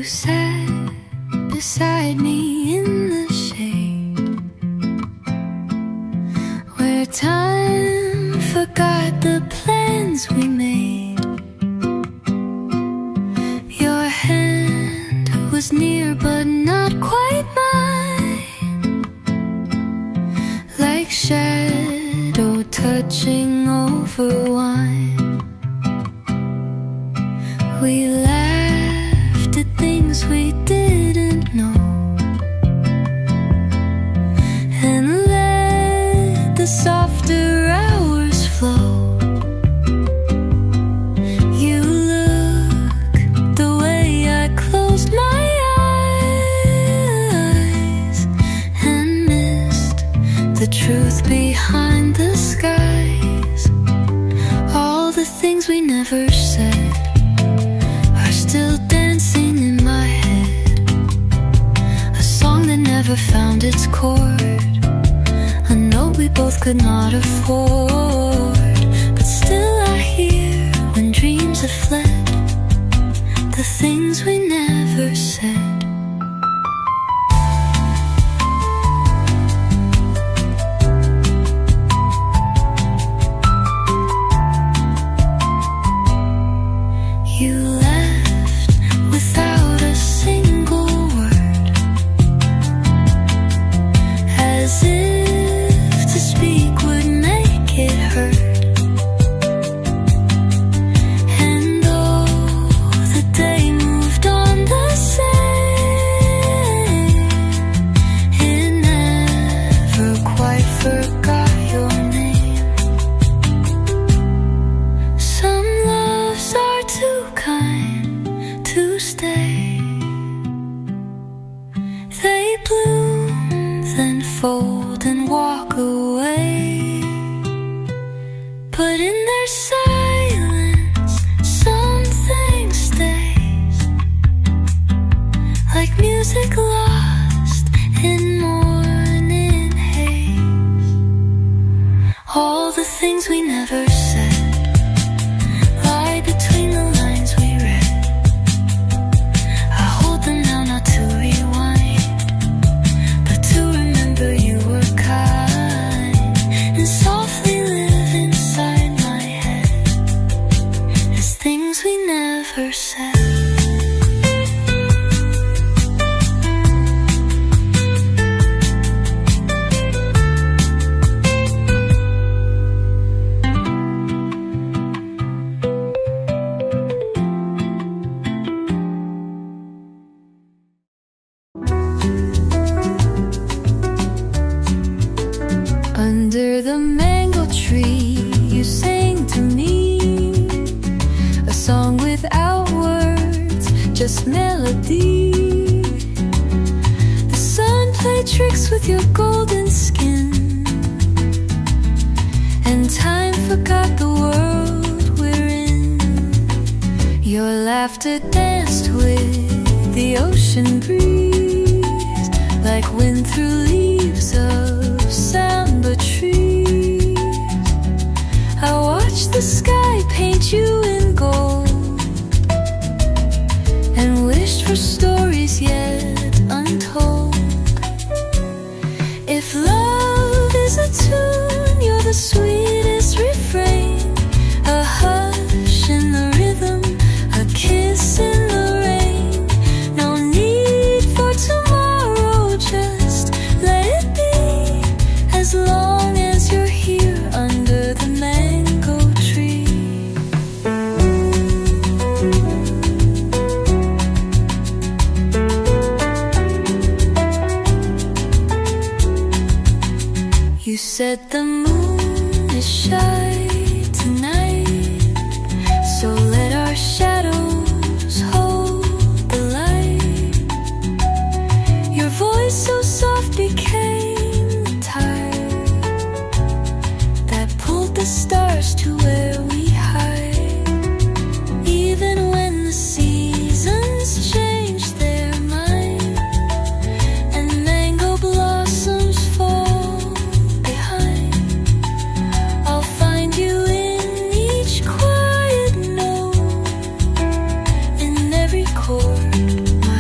sat beside me in the shade, where time forgot the plans we made. Your hand was near but not quite mine, like shadow touching over wine. We laughed at things we didn't know, and let the softer hours flow. You looked the way I closed my eyes, and missed the truth behind the skies. All the things we never said still dancing in my head, a song that never found its chord, a note we both could not afford. But still I hear, when dreams have fled, the things we never said. Fold and walk away, but in their silence something stays, like music lost in morning haze. All the things we never said lie between the lines we read. I hold them now, not to rewind, but to remember you were kind, and softly live inside my head as things we never said. Under the mango tree, you sang to me a song without words, just melody. The sun played tricks with your golden skin, and time forgot the world we're in. Your laughter danced with the ocean breeze, like wind through leaves of samba trees. I watched the sky paint you in gold, and wished for stories yet untold. If love is a tune, you're the sweetest refrain, a hush in the rhythm, a kiss in the rain. No need for tomorrow, just let it be, as long as you're here under the mango tree. You said the moon is shy tonight, so let our shadows hold the light. Your voice so soft became the tide that pulled the stars to where we hide. Even when the seasons change their mind and mango blossoms fall behind, I'll find you in each quiet note, in every chord my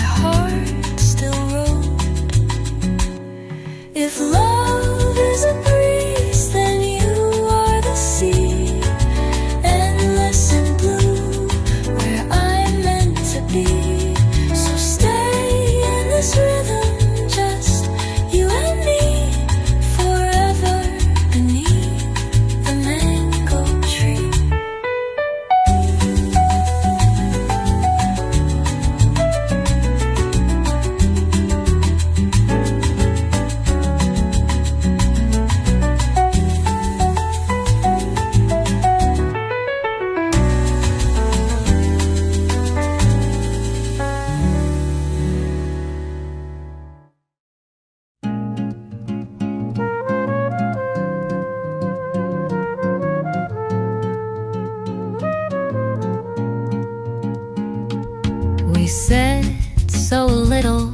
said so little,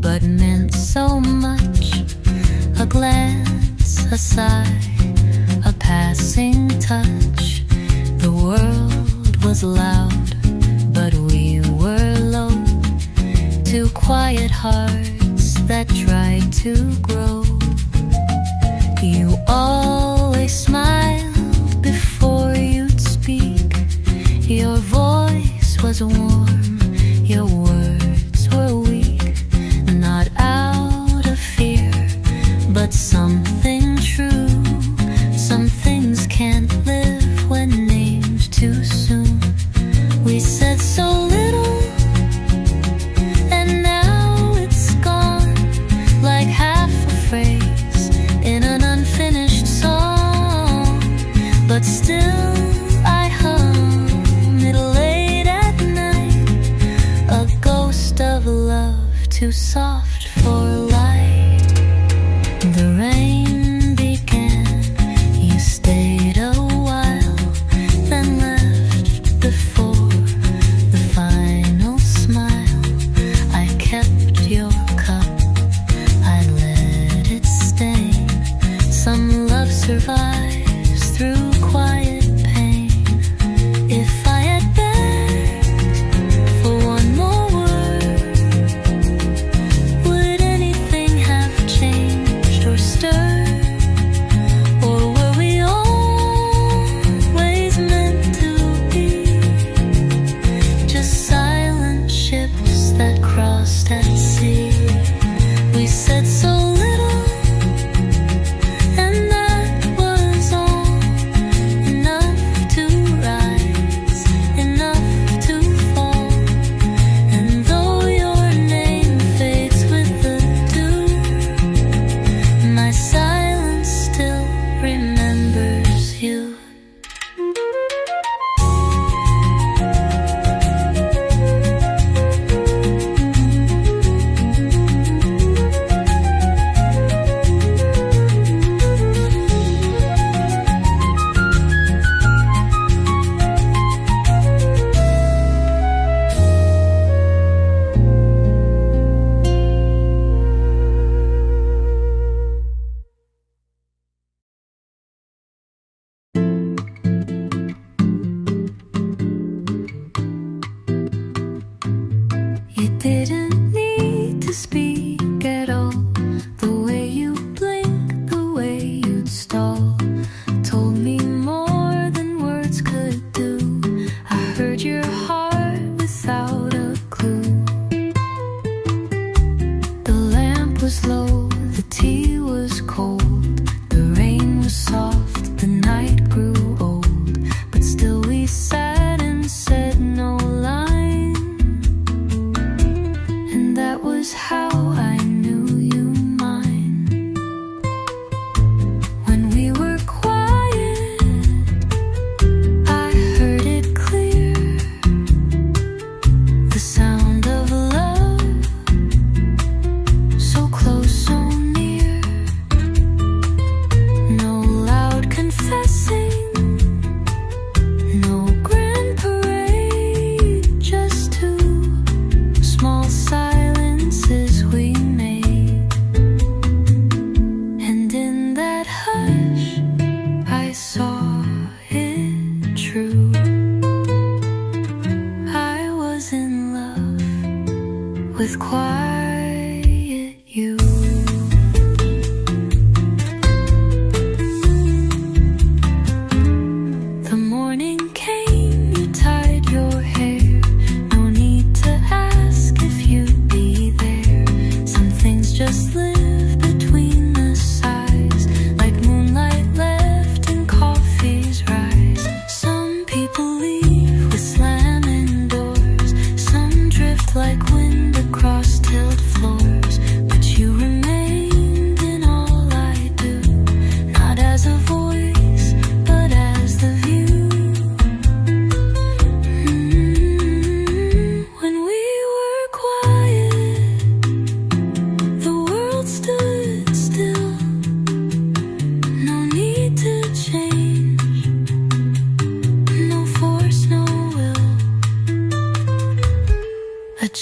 but meant so much. A glance, a sigh, a passing touch. The world was loud, but we were low. Two quiet hearts that tried to grow. You always smiled before you'd speak. Your voice was warm, your words were weak. Not out of fear, but something true. Some things can't live when named too soon. We said so little, and now it's gone, like half a phrase in an unfinished song. But still I hum it late at night, a ghost of love too soft for light. The rain began, you stayed a while.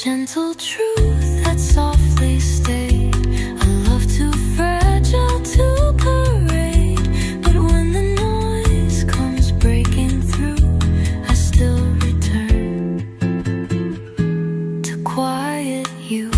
gentle truth that softly stayed. A love too fragile to parade. But when the noise comes breaking through, I still return to quiet you.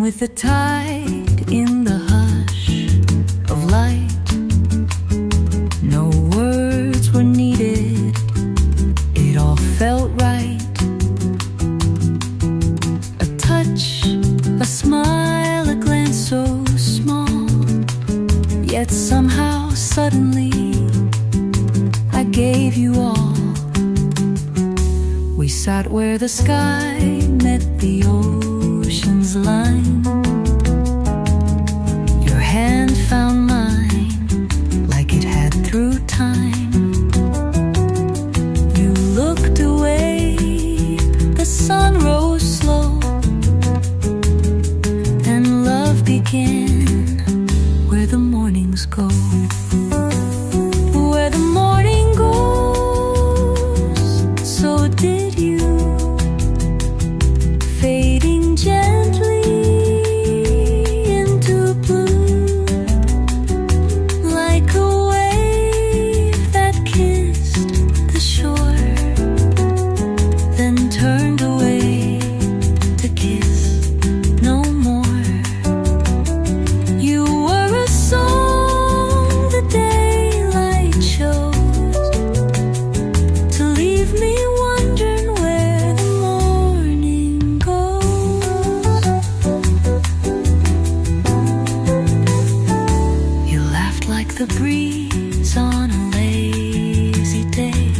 With the tide in the hush of light, no words were needed, it all felt right. A touch, a smile, a glance so small, yet somehow suddenly I gave you all. We sat where the sky met the ocean's line. Your hand found mine like it had through time. You looked away, the sun rose slow, and love began where the mornings go. Where the morning goes, so did you, fading gently into blue, like a wave that kissed the shore, then turned away to kiss no more. You were a song the daylight chose to leave me wondering where the morning goes. You laughed like the breeze on a lazy day,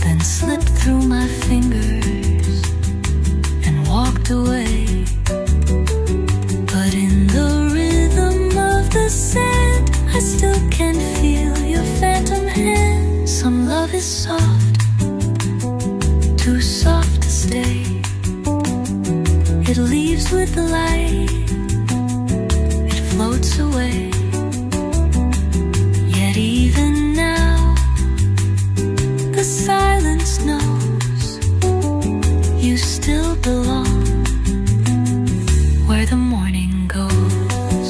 then slipped through my fingers and walked away. But in the rhythm of the sand, I still can feel your phantom hand. Some love is soft, too soft to stay. It leaves with the light, it floats away. Yet even now, the silence knows you still belong where the morning goes.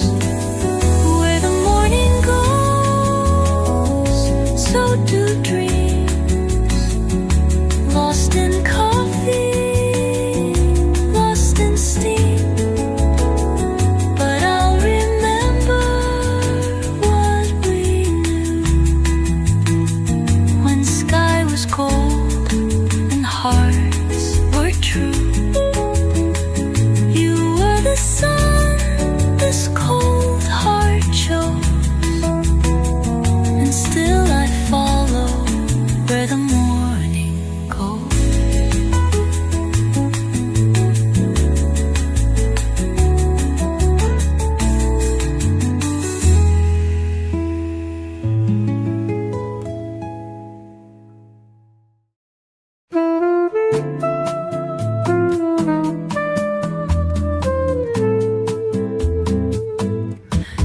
Where the morning goes, so do dreams. Lost in coffee, lost in steam. But I'll remember what we knew when sky was cold and hearts were true. You were the sun this cold heart chose, and still I follow where the morning goes.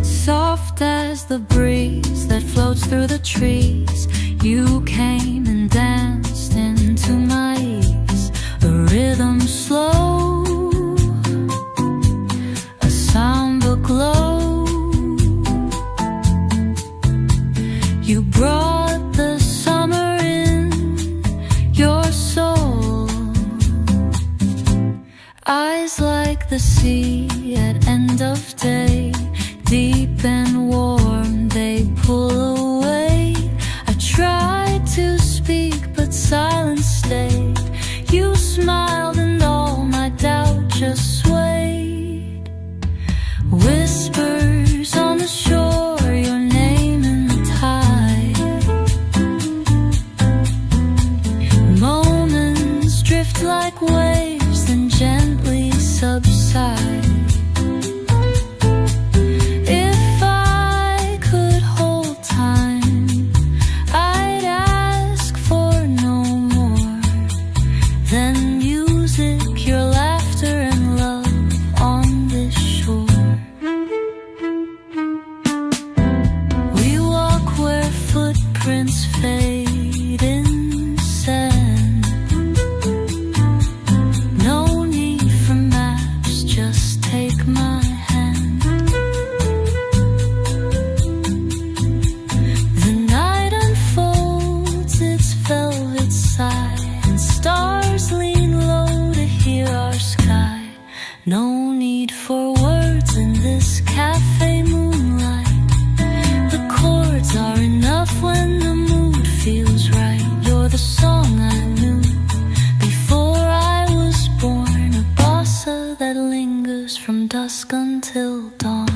Soft as the breeze that floats through the trees, you came and danced into my ease. A rhythm slow, a samba glow. You brought the summer in your soul. Eyes like the sea at end of day, deep and warm, they pull away. I tried to speak, but silence stayed. You smiled and all my doubt just swayed. Whispers on the shore, your name in the tide. Moments drift like waves, then gently subside. If No need for words in this cafe moonlight. The chords are enough when the mood feels right. You're the song I knew before I was born, a bossa that lingers from dusk until dawn.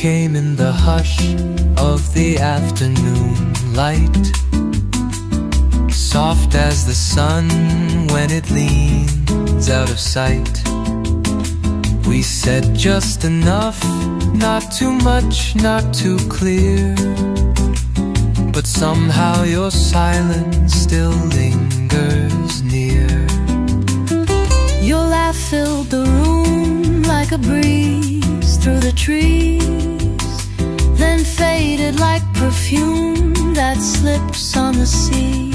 Came in the hush of the afternoon light, soft as the sun when it leans out of sight. We said just enough, not too much, not too clear, but somehow your silence still lingers near. Your laugh filled the room like a breeze through the trees, then faded like perfume that slips on the seas.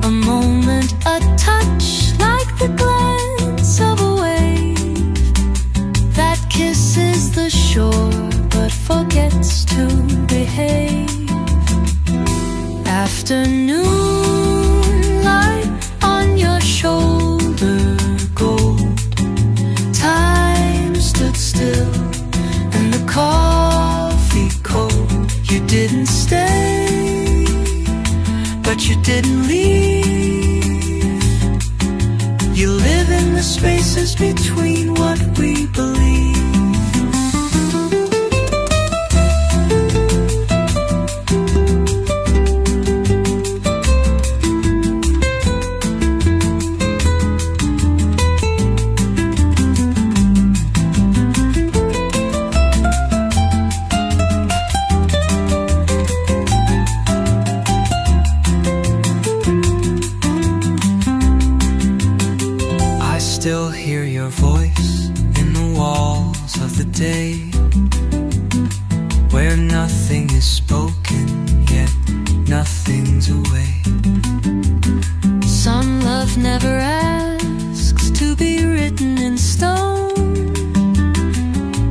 A moment, a touch, like the glance of a wave that kisses the shore but forgets to behave. Afternoon light on your shoulder, gold. Time stood still and the coffee cold. You didn't stay, but you didn't leave. You live in the spaces between what we believe. Still hear your voice in the walls of the day, where nothing is spoken, yet nothing's away. Some love never asks to be written in stone.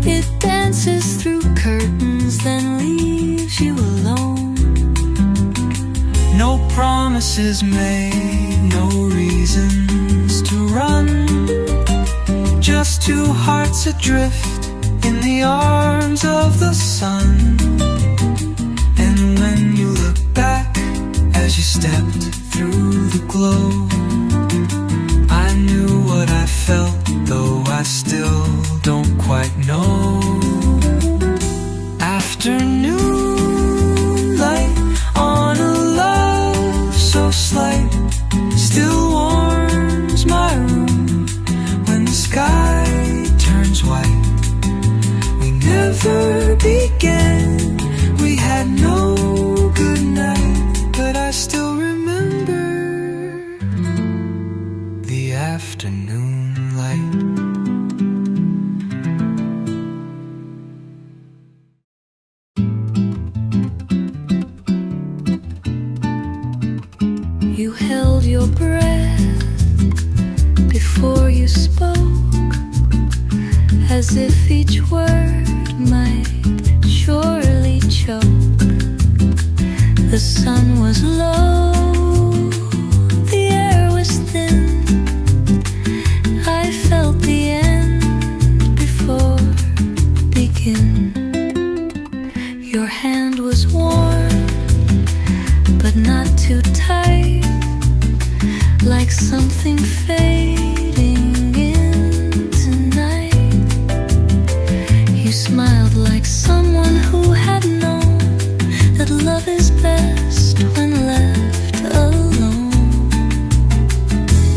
It dances through curtains, then leaves you alone. No promises made, no reasons to run, just two hearts adrift in the arms of the sun. And when you look back as you stepped through the glow, I knew what I felt, though I still don't quite know. Afternoon light on a love so slight still warms my room when the sky turns white. We never began your breath before you spoke, as if each word might surely choke. The sun was low, the air was thin. I felt the end before begin. Your hand was warm, but not too tight, like something fading into night. You smiled like someone who had known that love is best when left alone.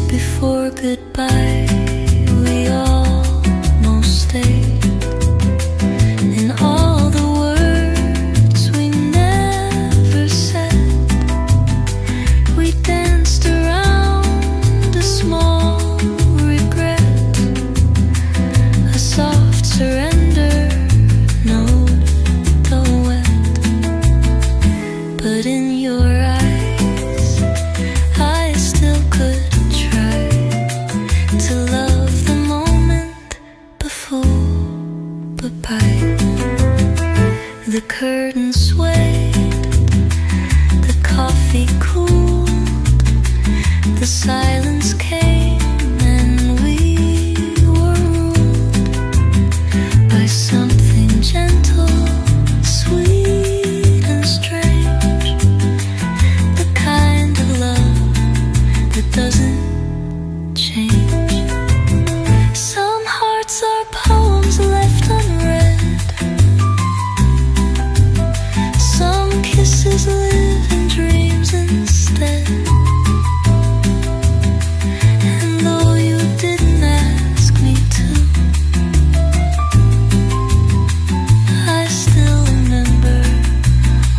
Before goodbye, we almost stayed. In all the words we never said, we danced around a small regret, a soft surrender note, duet. But in your eyes, I still could try to love the moment before goodbye. The curtain swayed, the coffee cooled, the silence came, and we were ruled by something gentle, sweet and strange, the kind of love that doesn't change. Some hearts are poems left unread, some kisses live in dreams instead. And though you didn't ask me to, I still remember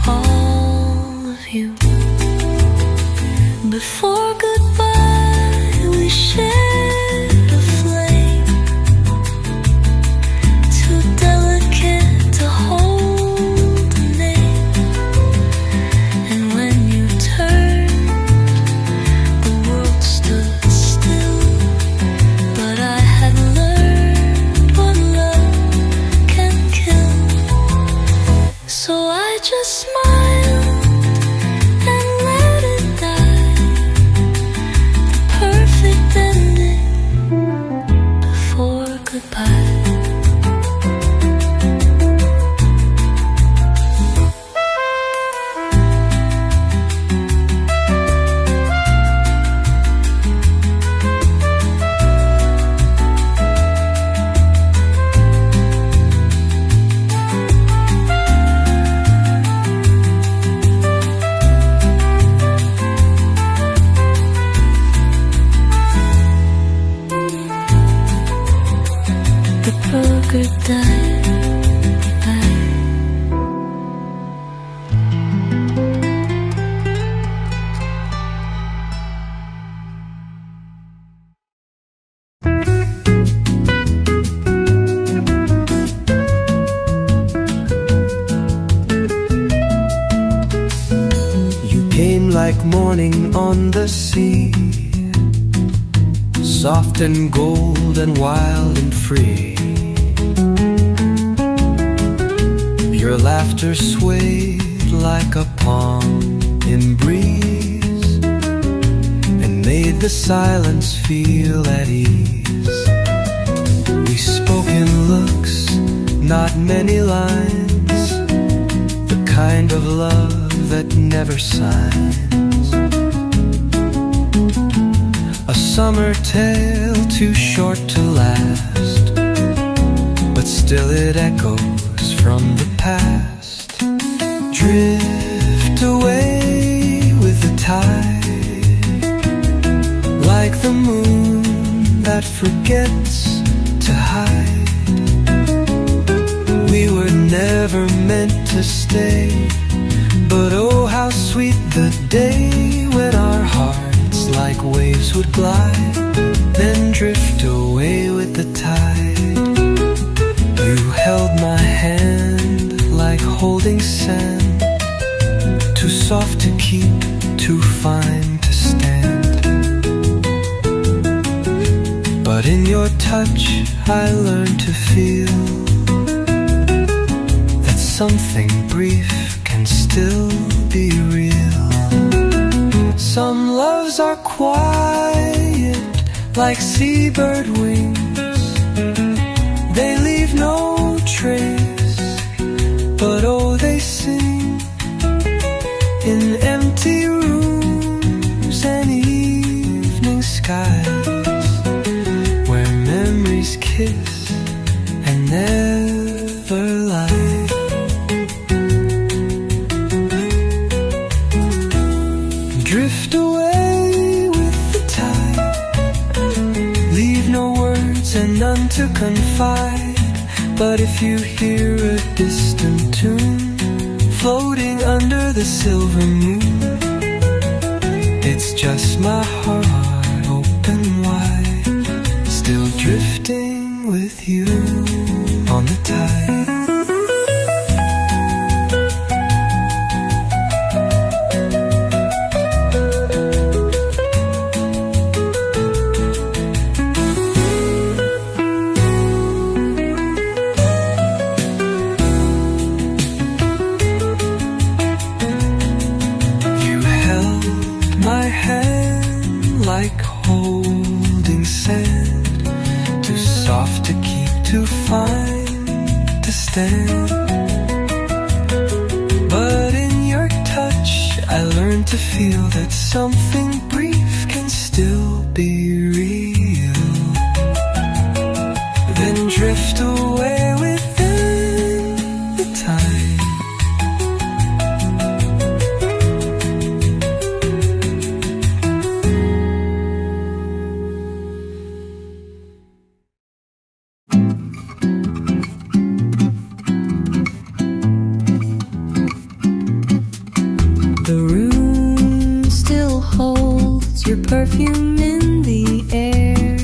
all of you. Before goodbye, we shared a flame, too delicate to hold a name. And when you turned, the world stood still. But I had learned what love can kill. So I just smiled and let it die. The perfect ending before goodbye. Before goodbye. You came like morning on the sea, soft and gold and wild and free. Your laughter swayed like a palm in breeze, and made the silence feel at ease. We spoke in looks, not many lines, the kind of love that never signs. A summer tale too short to last, but still it echoes from the past. Drift away with the tide, like the moon that forgets to hide. We were never meant to stay, but oh how sweet the day when our hearts like waves would glide, then drift away with the tide. You held my hand like holding sand, too soft to keep, too fine to stand. But in your touch I learned to feel that something brief can still be real. Some loves are quiet like seabird wings. They leave no trace, but oh, they sing in empty rooms and evening skies, where memories kiss and never lie. Drift away with the tide, leave no words and none to confide. But if you hear a distant tune floating under the silver moon, it's just my heart open wide, still drifting with you on the tide. Like holding sand, too soft to keep, too fine to stand. But in your touch I learned to feel that something brief can still be real. Then drift away within the tide. Your perfume in the air,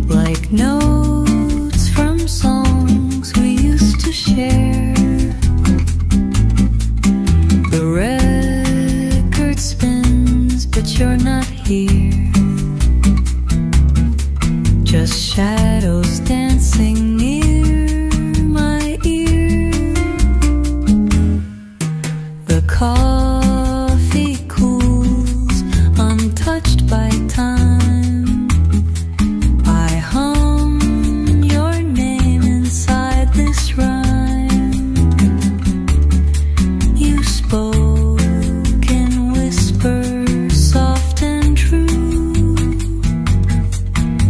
like notes from songs we used to share. The record spins, but you're not here. Just shadows dancing near my ear. The coffee cools untouched by time. I hum your name inside this rhyme. You spoke in whispers soft and true.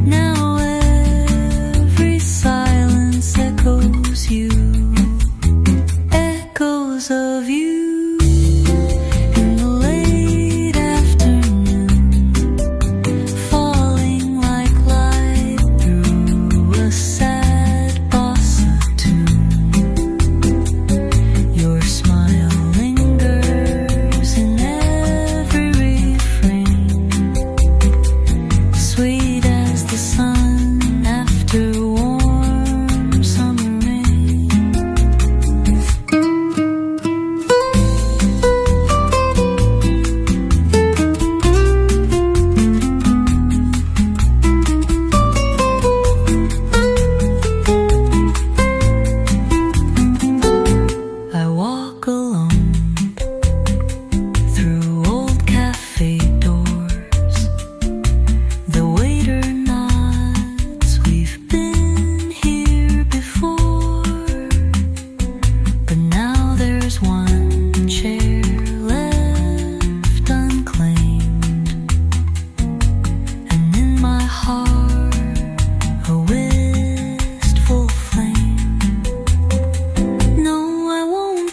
Now every silence echoes you, echoes of you.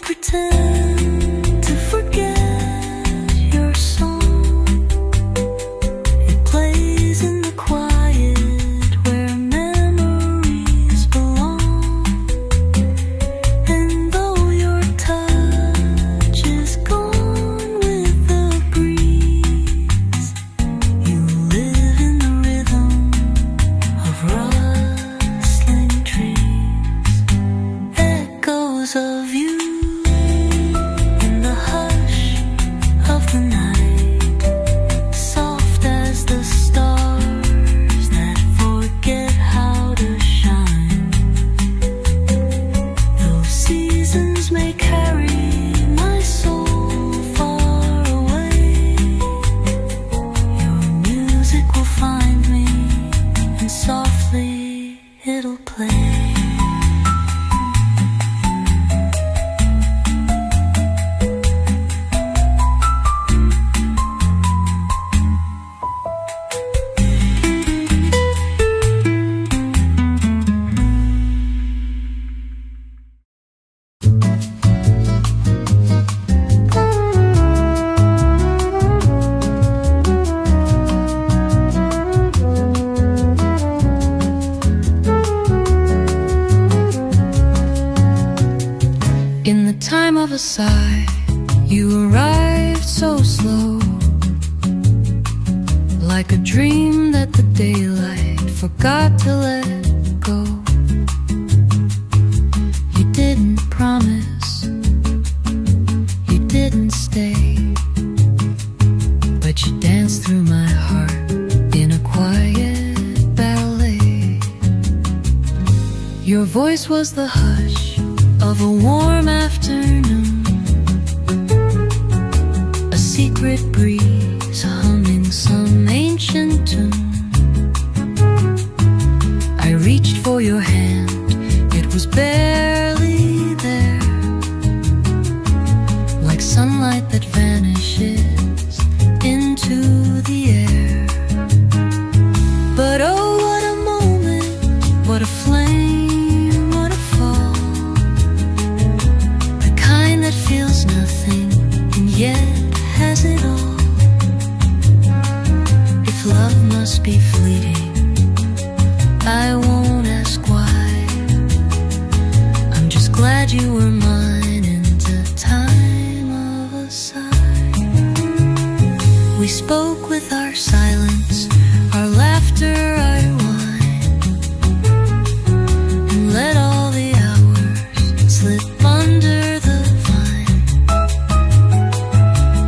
Pretend side. You arrived so slow, like a dream that the daylight forgot to let go. You didn't promise, you didn't stay, but you danced through my heart in a quiet ballet. Your voice was the hush of a warm afternoon, a secret breeze humming some ancient tune. I reached for your hand, it was barely there, like sunlight that vanishes into the air. But oh, what a moment, what a flame, what a fall, the kind that feels nothing and yet has it all. If love must be fleeting, I won't ask why. I'm just glad you were mine in the time of a sigh. We spoke with our silence, our laughter, our wine, and let all the hours slip under the vine.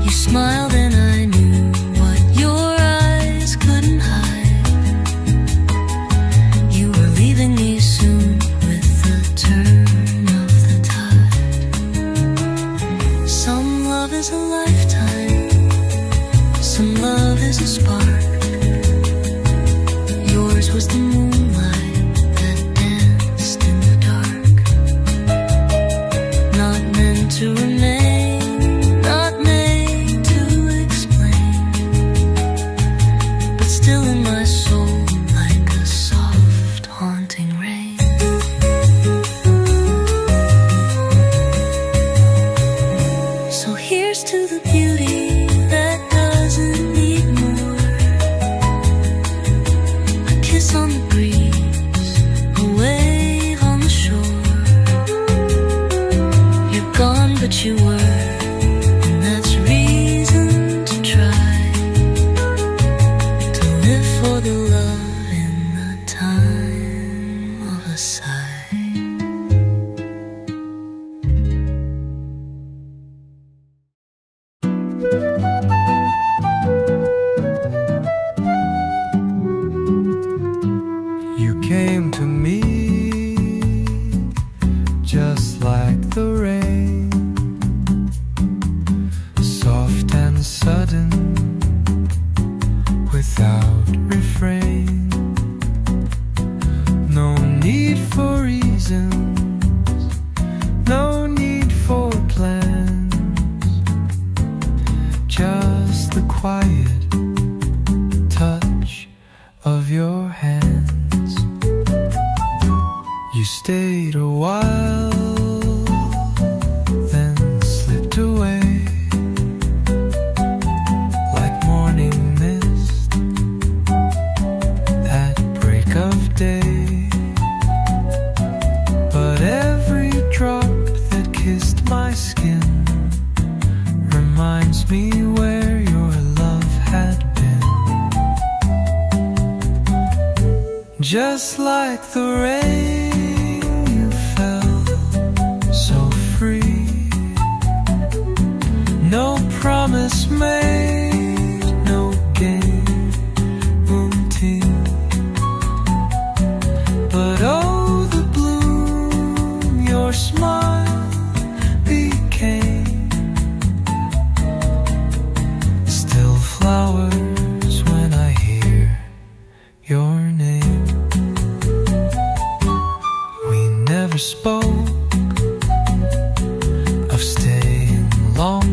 You smiled and I knew what your eyes couldn't hide. You were leaving me soon with the turn of the tide. Some love is a lifetime, some love is a spark. Yours was the moonlight that danced in the dark, not meant to remain, not made to explain, but still in my soul like a soft haunting rain. So here's to the beauty that doesn't need more, a kiss on the breeze, a wave on the shore. You're gone but you were, and that's reason to try to live for the love in the time of a sigh. You came to me just like the rain, soft and sudden, without refrain. No need for reasons, no need for plans, just the quiet touch of your hands. You stayed a while, then slipped away like morning mist at break of day. But every drop that kissed my skin reminds me where your love had been. Just like the rain, you fell so free. No promise made, no guarantee. But oh, the bloom your smile became, still flowers when I hear your name. We never spoke of staying long.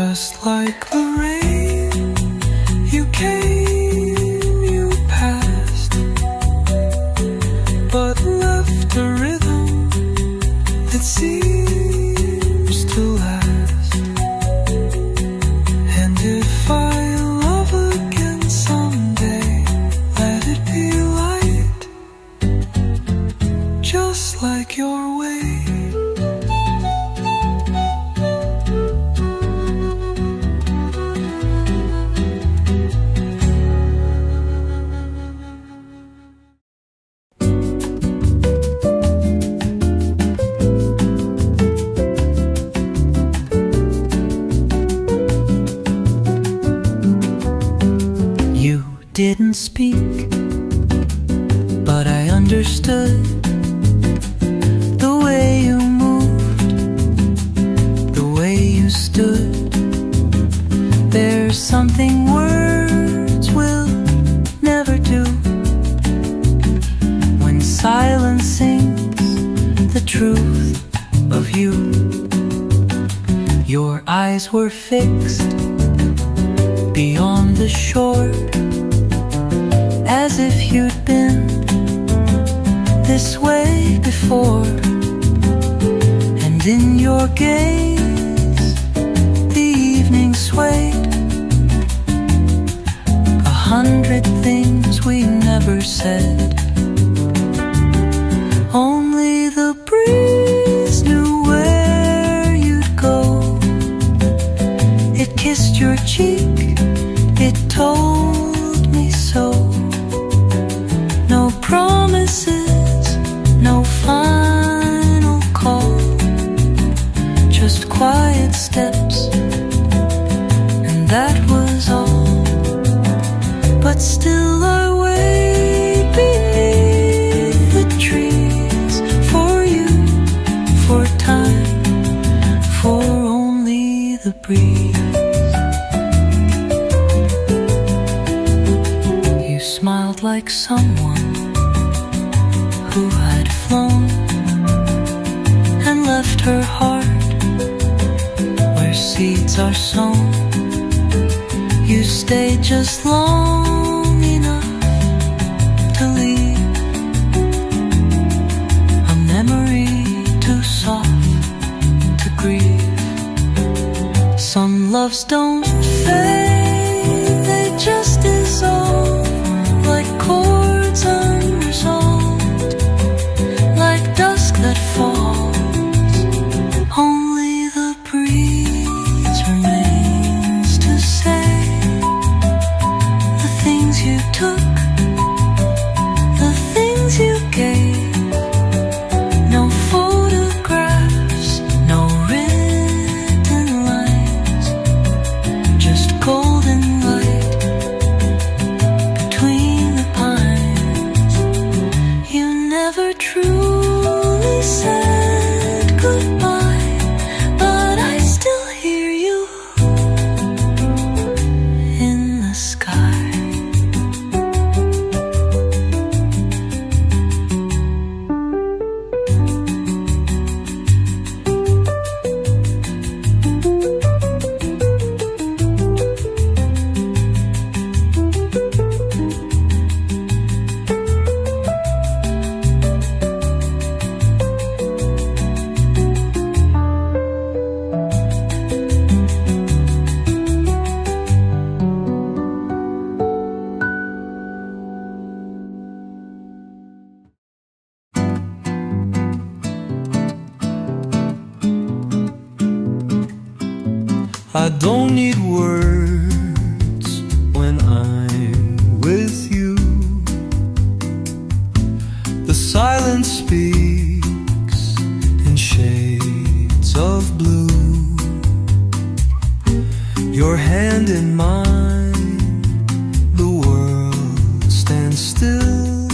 just like the rain. You came, you passed, but left a rhythm that seems to last. And if I love again someday, let it be light, just like your way. Didn't speak, but I understood the way you moved, the way you stood. There's something words will never do. When silence sings the truth of you. Your eyes were fixed beyond the shore, as if you'd been this way before. And in your gaze the evening swayed, 100 things we never said. Only the breeze knew where you'd go. It kissed your cheek, it told me so. No promises, no final call, just quiet steps, and that was all. But still I wait beneath the trees for you, for time, for only the breeze. You smiled like someone who had flown and left her heart where seeds are sown. You stayed just long enough to leave a memory too soft to grieve. Some loves don't fade, they just dissolve like chords unresolved, like dusk that falls. Only the breeze remains to say the things you took, the things you gave. No photographs, no written lines, just golden light between the pines. You never truly said goodbye, but I still hear you in the sky. I don't need words when I'm with you. The silence speaks in shades of blue. Your hand in mine, the world stands still,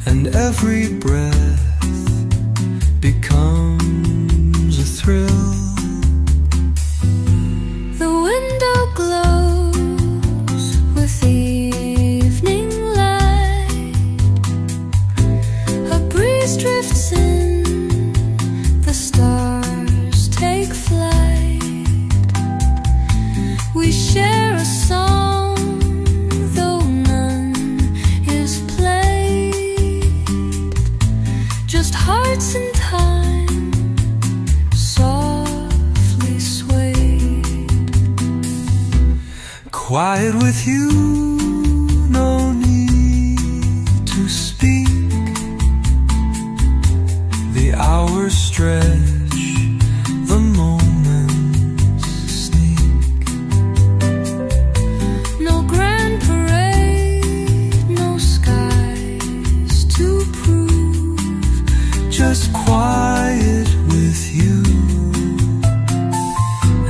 and every breath becomes a thrill. Drifts in, the stars take flight. quiet with you, no need to speak. The hours stretch, the moments sneak. No grand parade, no skies to prove. Just quiet with you,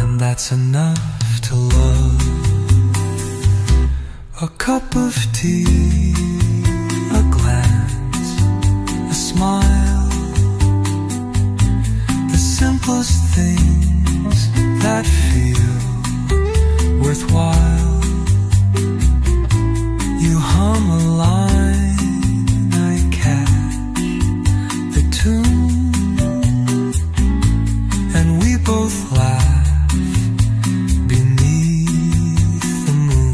and that's enough to love. A cup of tea, a glance, a smile, the simplest things that feel worthwhile. You hum a line, I catch the tune, and we both laugh beneath the moon.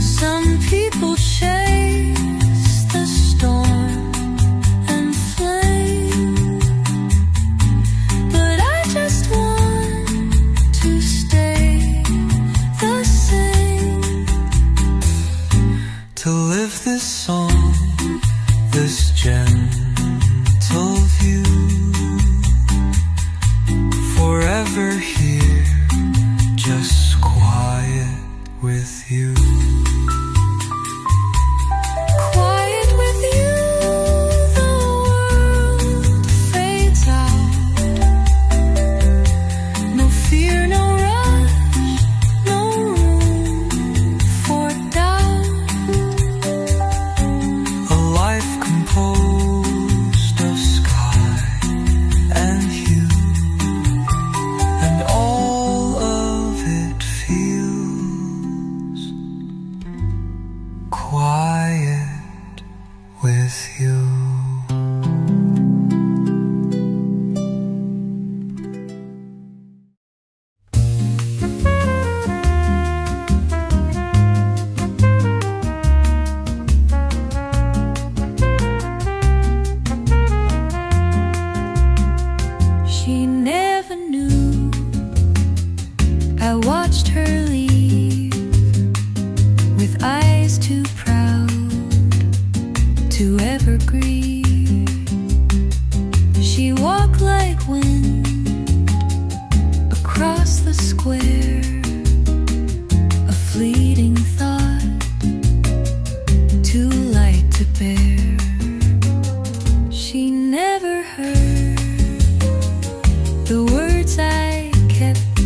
Some people chase the storm and flame, but I just want to stay the same. To live this song, this gentle view, forever here, just quiet with you. Quiet with you, the world fades out. No fear, no rush, no room for doubt. A life composed of sky and hue, and all of it feels quiet with you. She never knew I watched her leave with eyes too proud to ever grieve. She walked like wind across the square, a fleeting thought too light to bear. She never heard the words I kept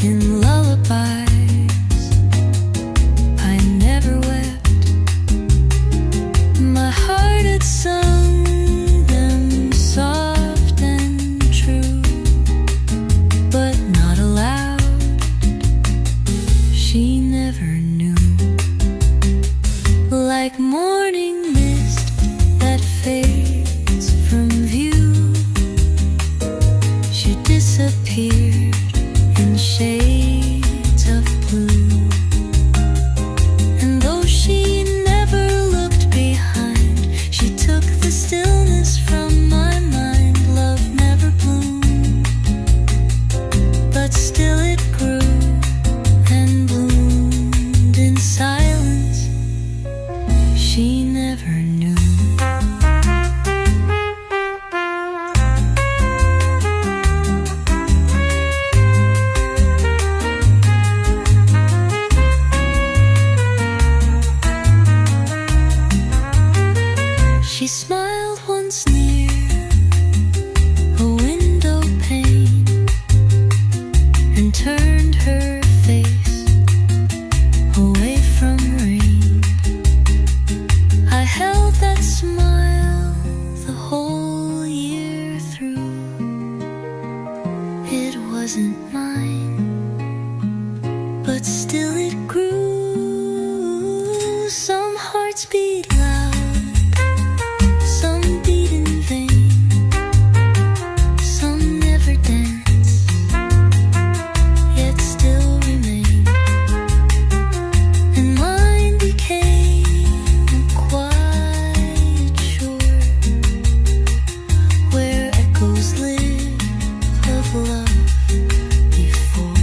in lullabies. I never wept. My heart had sung them soft and true, but not aloud. She never knew. Like morning mist that fades from view, she disappeared in shades of blue. And though she never looked behind, she took the stillness from my mind. Love never bloomed, but still it grew and bloomed in silence. She never knew. She smiled once near a window pane and turned her face away from rain. I held that smile the whole year through. It wasn't mine, but still it grew. Some hearts beat loud, some beat in vain, some never dance, yet still remain. And mine became a quiet shore where echoes live of love before.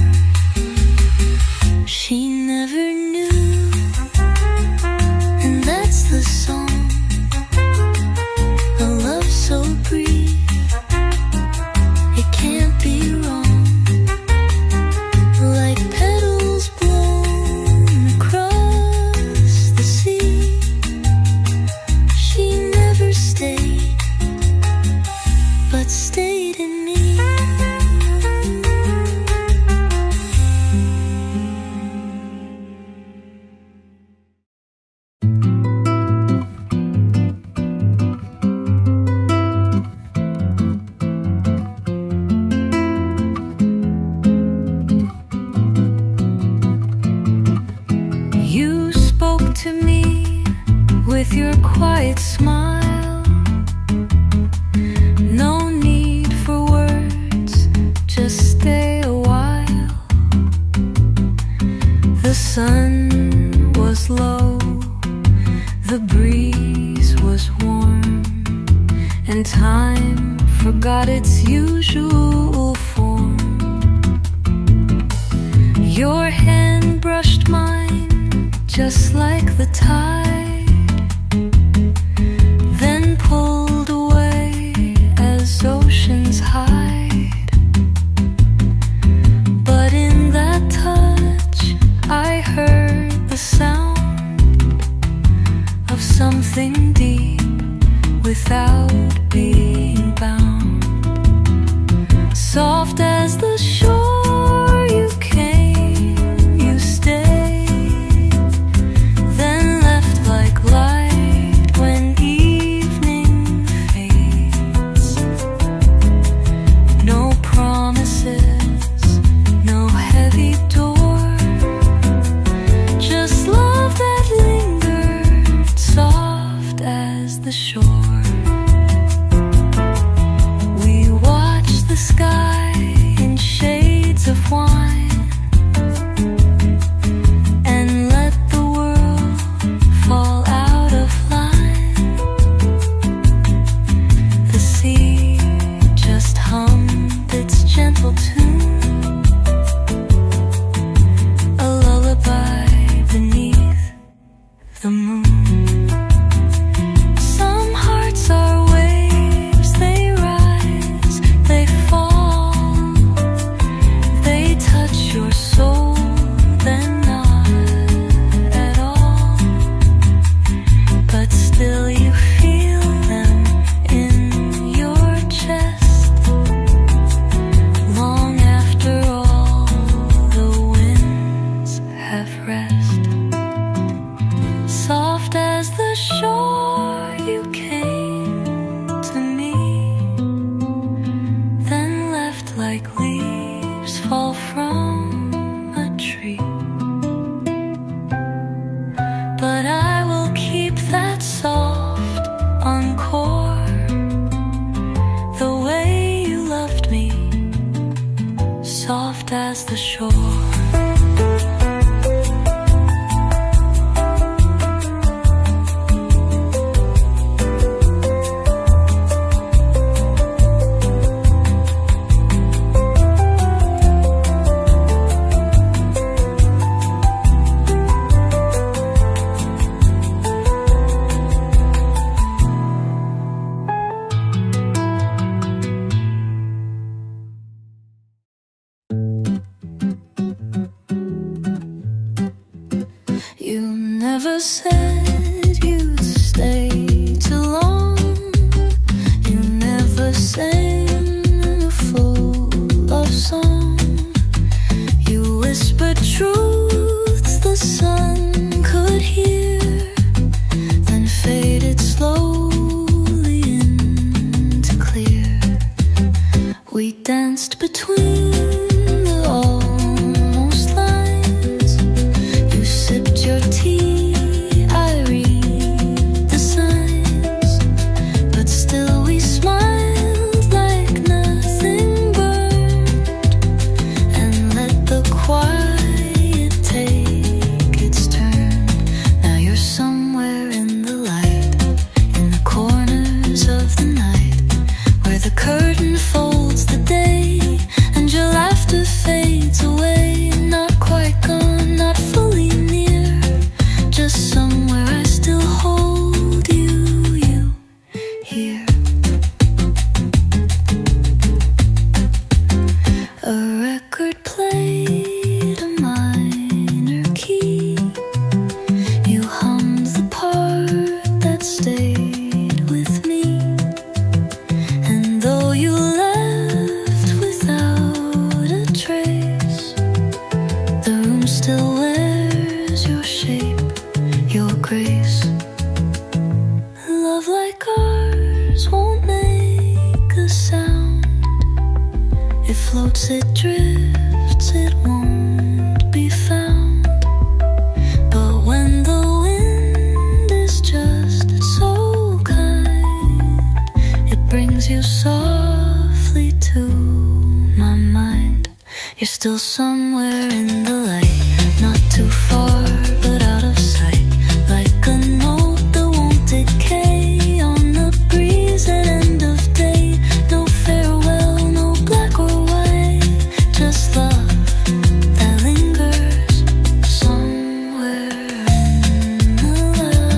Soft as the shore you came, you stayed, then left like light when evening fades. No promises, no heavy door, just love that lingered soft as the shore. We watched the sky in shades of wine and let the world fall out of line. The sea just hummed its gentle tune, a lullaby beneath the moon. Some hearts are waves, they rise, they fall, they touch your soul, then not at all. But still you feel them in your chest, long after all the winds have rest. Soft as the shore you came to me, then left like leaves fall from a tree. But I will keep that soft encore, the way you loved me, soft as the shore. You never said you'd stay too long. You never sang a full love song. You whispered truths the sun could hear, then faded slowly into clear. We danced between the almost lines. You sipped your tea, I read the signs, but still we smiled like nothing burned, and let the quiet take its turn. Now you're somewhere in the light, in the corners of the night, where the curtain folds the day and your laughter fades away. Not quite gone, not fully near, just somewhere I still hold you, you here. A record played a minor key. You hummed the part that stayed with me, and though you left without a trace, the room still wears your shape, your grace. Love like ours won't make a sound. It floats, it drifts, it won't be found. But when the wind is just so kind, it brings you softly to my mind. You're still somewhere in the light, not too far but out of sight, like a note that won't decay on the breeze at end of day. No farewell, no black or white, just love that lingers somewhere in the light.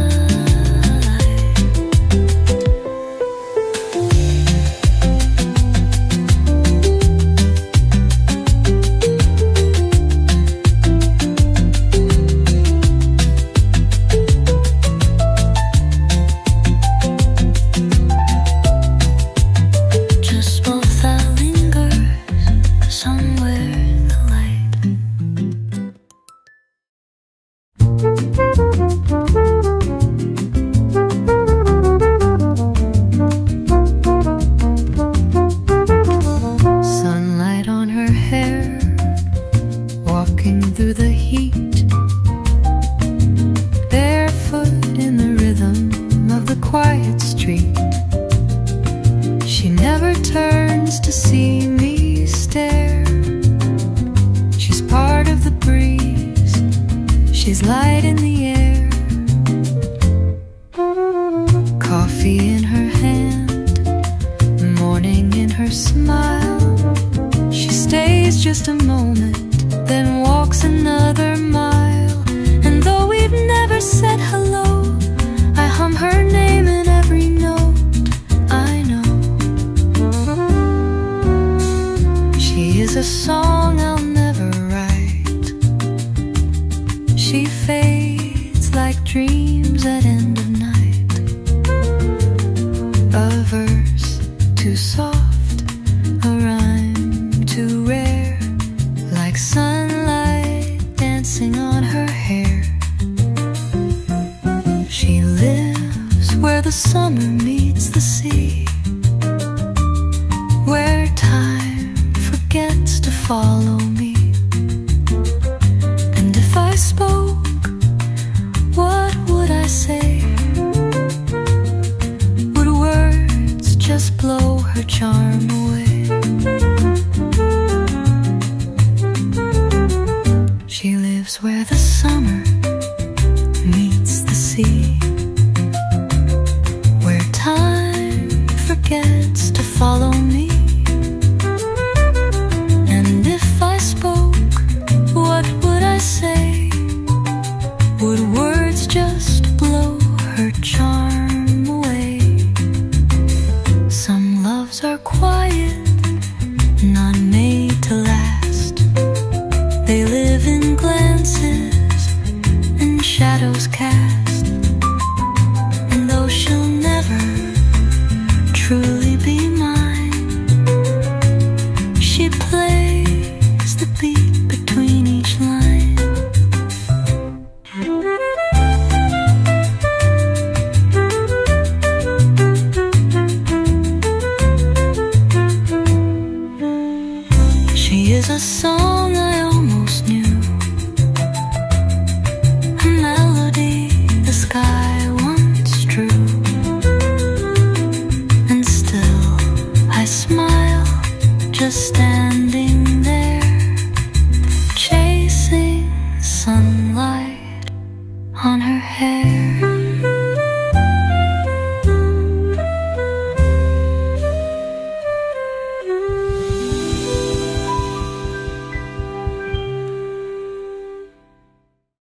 She's light in the air, coffee in her hand, morning in her smile. She stays just a moment, then walks another mile. And though we've never said hello, I hum her name in every note I know. She is a song I'll never write. She fades like dreams at end of night. A verse too soft, a rhyme too rare, like sunlight dancing on her hair. She lives where the summer meets the sea, where time forgets to follow me. And if I spoke, what would I say? Would words just blow her charm away? She lives where the summer meets the sea, where time forgets to follow me. And if I spoke, what would I say? Would words just blow her charm away? Some loves are quiet, not made to last. They live in glances and shadows cast. And though she'll never truly be mine, she plays the beat between each line. She is a song I